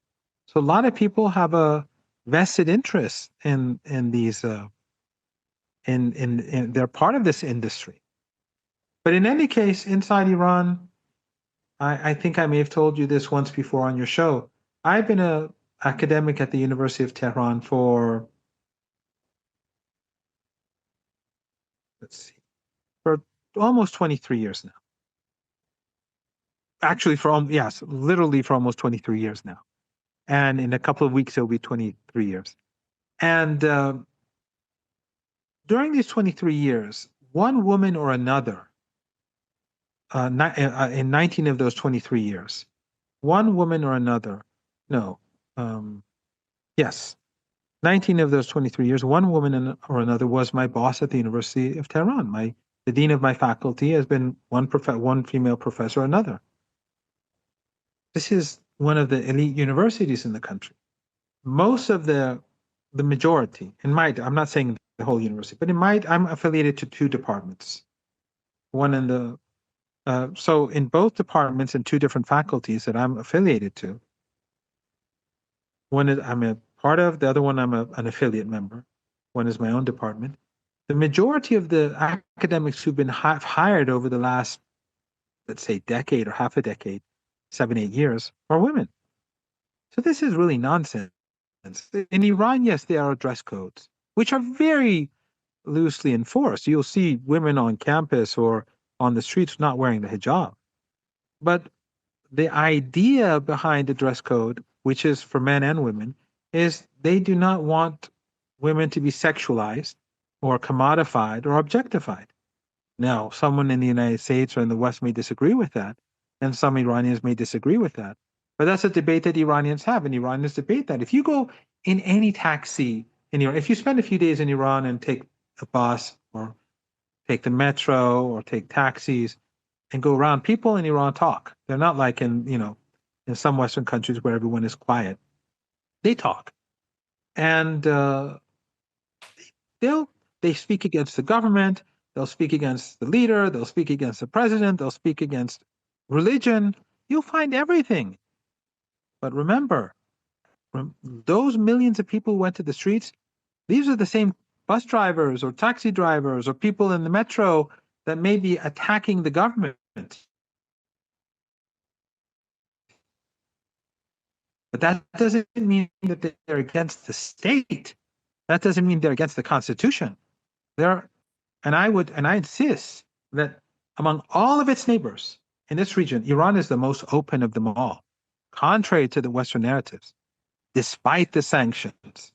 So a lot of people have a vested interest in these, they're part of this industry. But in any case, inside Iran, I think I may have told you this once before on your show. I've been an academic at the University of Tehran for, for almost 23 years now. Actually, literally for almost 23 years now. And in a couple of weeks, it'll be 23 years. And during these 23 years, one woman or another, in 19 of those 23 years, one woman or another, no, yes, 19 of those 23 years, one woman or another was my boss at the University of Tehran. The dean of my faculty has been one female professor or another. This is one of the elite universities in the country. Most of the majority, I'm not saying the whole university, but I'm affiliated to two departments. One in the, so in both departments and two different faculties that I'm affiliated to, one is I'm a part of, the other one I'm an affiliate member. One is my own department. The majority of the academics who've been hired over the last, let's say, decade or half a decade, 7-8 years, are women. So this is really nonsense. In Iran, yes, there are dress codes, which are very loosely enforced. You'll see women on campus or on the streets not wearing the hijab. But the idea behind the dress code, which is for men and women, is they do not want women to be sexualized or commodified or objectified. Now, someone in the United States or in the West may disagree with that, and some Iranians may disagree with that. But that's a debate that Iranians have, and Iranians debate that. If you go in any taxi in Iran, if you spend a few days in Iran and take a bus or take the metro or take taxis and go around, people in Iran talk. They're not like in some Western countries where everyone is quiet. They talk. And they speak against the government, they'll speak against the leader, they'll speak against the president, they'll speak against religion. You'll find everything. But remember, those millions of people who went to the streets, these are the same bus drivers or taxi drivers or people in the metro that may be attacking the government. But that doesn't mean that they're against the state. That doesn't mean they're against the Constitution. And I insist that among all of its neighbors in this region, Iran is the most open of them all, contrary to the Western narratives, despite the sanctions,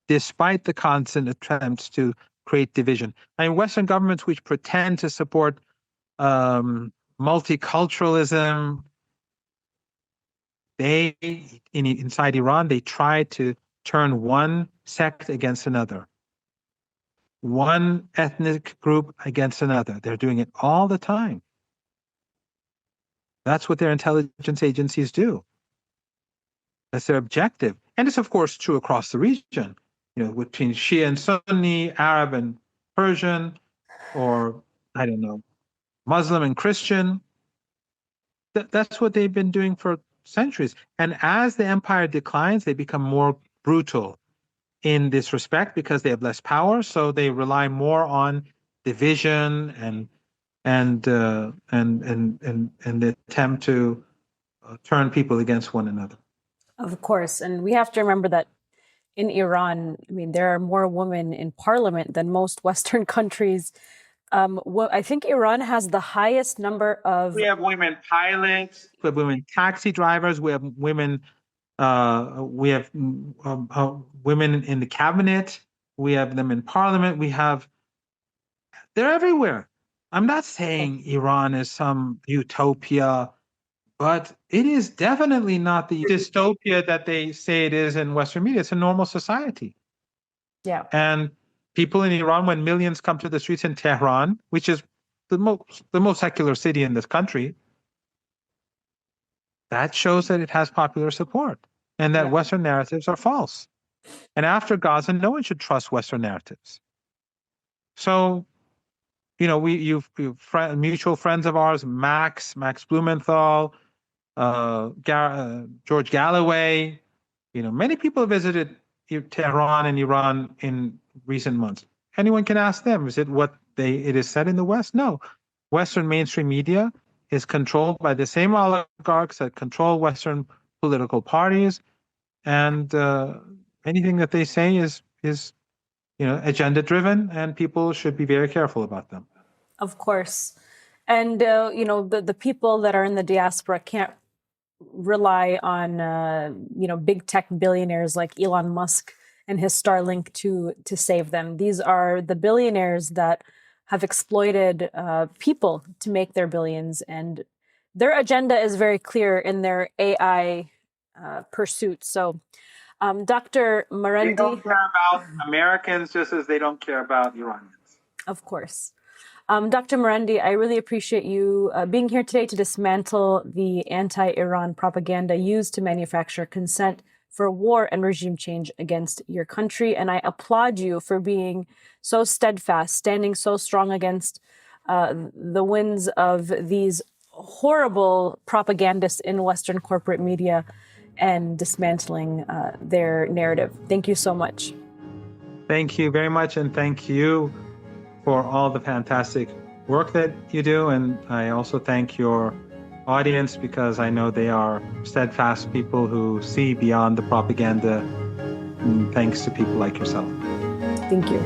despite the constant attempts to create division. I mean, Western governments which pretend to support multiculturalism, inside Iran, they try to turn one sect against another, one ethnic group against another. They're doing it all the time. That's what their intelligence agencies do. That's their objective. And it's, of course, true across the region, between Shia and Sunni, Arab and Persian, or, I don't know, Muslim and Christian. That's what they've been doing for centuries. And as the empire declines, they become more brutal in this respect because they have less power. So they rely more on division and the attempt to turn people against one another. Of course. And we have to remember that in Iran, I mean, there are more women in parliament than most Western countries. I think Iran has the highest number of... We have women pilots, we have women taxi drivers, we have women, women in the cabinet, we have them in parliament, they're everywhere. I'm not saying Iran is some utopia, but it is definitely not the dystopia that they say it is in Western media. It's a normal society. Yeah. And people in Iran, when millions come to the streets in Tehran, which is the most secular city in this country, that shows that it has popular support and that Western narratives are false. And after Gaza, no one should trust Western narratives. So, you've mutual friends of ours, Max Blumenthal, George Galloway, many people have visited Tehran and Iran in recent months. Anyone can ask them, is it what it is said in the West? No. Western mainstream media is controlled by the same oligarchs that control Western political parties, and anything that they say is agenda driven, and people should be very careful about them. Of course. And the people that are in the diaspora can't rely on big tech billionaires like Elon Musk and his Starlink to save them. These are the billionaires that have exploited people to make their billions, and their agenda is very clear in their AI pursuit. So, Dr. Marandi, they don't care about Americans just as they don't care about Iranians. Of course. Dr. Marandi, I really appreciate you being here today to dismantle the anti-Iran propaganda used to manufacture consent for war and regime change against your country. And I applaud you for being so steadfast, standing so strong against the winds of these horrible propagandists in Western corporate media and dismantling their narrative. Thank you so much. Thank you very much, and thank you for all the fantastic work that you do. And I also thank your audience, because I know they are steadfast people who see beyond the propaganda, thanks to people like yourself. Thank you.